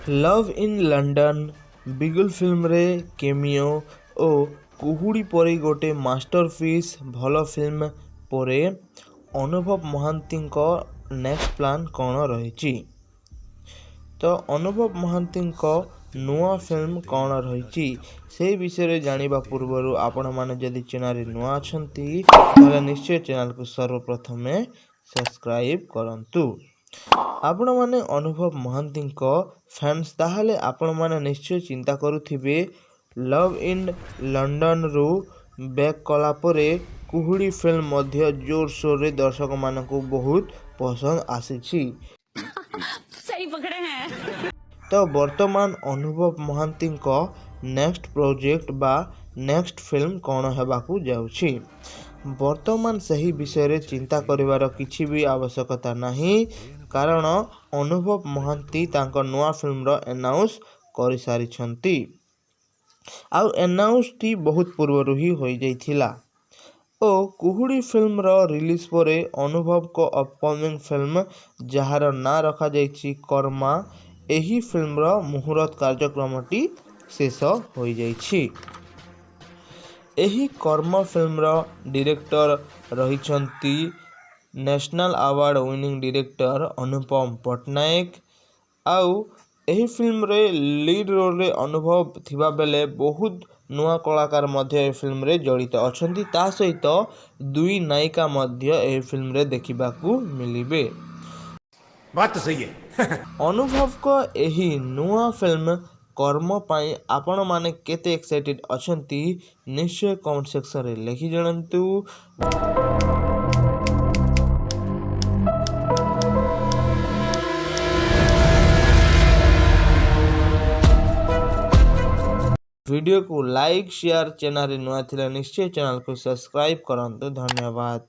Love in London ବିଗଲ ଫିଲ୍ମରେ cameo ଓ କୁହୁଡ଼ି ପରି ଗୋଟେ ମାଷ୍ଟରପିସ୍। ଭଲ ଫିଲ୍ମ ପରେ ଅନୁଭବ ମହାନ୍ତିଙ୍କ ନେକ୍ସଟ ପ୍ଲାନ୍ କ'ଣ ରହିଛି? ତ ଅନୁଭବ ମହାନ୍ତିଙ୍କ ନୂଆ ଫିଲ୍ମ କ'ଣ ରହିଛି ସେହି ବିଷୟରେ ଜାଣିବା ପୂର୍ବରୁ ଆପଣମାନେ ଯଦି ଚ୍ୟାନେଲରେ ନୂଆ ଅଛନ୍ତି ତାହେଲେ ନିଶ୍ଚୟ ଚ୍ୟାନେଲକୁ ସର୍ବପ୍ରଥମେ ସବସ୍କ୍ରାଇବ୍ କରନ୍ତୁ। ଆପଣମାନେ ଅନୁଭବ ମହାନ୍ତିଙ୍କ ଫ୍ୟାନ୍ସ ତାହେଲେ ଆପଣମାନେ ନିଶ୍ଚୟ ଚିନ୍ତା କରୁଥିବେ ଲଭ୍ ଇନ୍ ଲଣ୍ଡନରୁ ବ୍ୟାକ୍ କଲା ପରେ କୁହୁଡ଼ି ଫିଲ୍ମ ମଧ୍ୟ ଜୋରସୋରରେ ଦର୍ଶକମାନଙ୍କୁ ବହୁତ ପସନ୍ଦ ଆସିଛି। ତ ବର୍ତ୍ତମାନ ଅନୁଭବ ମହାନ୍ତିଙ୍କ ନେକ୍ସଟ ପ୍ରୋଜେକ୍ଟ ବା ନେକ୍ସଟ ଫିଲ୍ମ କ'ଣ ହେବାକୁ ଯାଉଛି, ବର୍ତ୍ତମାନ ସେହି ବିଷୟରେ ଚିନ୍ତା କରିବାର କିଛି ବି ଆବଶ୍ୟକତା ନାହିଁ, କାରଣ ଅନୁଭବ ମହାନ୍ତି ତାଙ୍କ ନୂଆ ଫିଲ୍ମର ଆନାଉନ୍ସ କରିସାରିଛନ୍ତି। ଆଉ ଆନାଉନ୍ସଟି ବହୁତ ପୂର୍ବରୁ ହିଁ ହୋଇଯାଇଥିଲା। ଓ କୁହୁଡ଼ି ଫିଲ୍ମର ରିଲିଜ୍ ପରେ ଅନୁଭବଙ୍କ ଅପକମିଂ ଫିଲ୍ମ ଯାହାର ନାଁ ରଖାଯାଇଛି କର୍ମା, ଏହି ଫିଲ୍ମର ମୁହୂର୍ତ୍ତ କାର୍ଯ୍ୟକ୍ରମଟି ଶେଷ ହୋଇଯାଇଛି। ଏହି କର୍ମା ଫିଲ୍ମର ଡିରେକ୍ଟର ରହିଛନ୍ତି ନ୍ୟାସନାଲ ଆୱାର୍ଡ଼ ୱିନିଂ ଡିରେକ୍ଟର ଅନୁପମ ପଟ୍ଟନାୟକ। ଆଉ ଏହି ଫିଲ୍ମରେ ଲିଡ୍ ରୋଲରେ ଅନୁଭବ ଥିବାବେଳେ ବହୁତ ନୂଆ କଳାକାର ମଧ୍ୟ ଏହି ଫିଲ୍ମରେ ଜଡ଼ିତ ଅଛନ୍ତି। ତା ସହିତ ଦୁଇ ନାୟିକା ମଧ୍ୟ ଏହି ଫିଲ୍ମରେ ଦେଖିବାକୁ ମିଳିବେ। ଅନୁଭବଙ୍କ ଏହି ନୂଆ ଫିଲ୍ମ କର୍ମ ପାଇଁ ଆପଣମାନେ କେତେ ଏକ୍ସାଇଟେଡ୍ ଅଛନ୍ତି ନିଶ୍ଚୟ କମେଣ୍ଟ ସେକ୍ସନରେ ଲେଖି ଜଣାନ୍ତୁ। वीडियो को लाइक शेयर, चैनल नया निश्चय चैनल को सब्सक्राइब करंतु। धन्यवाद।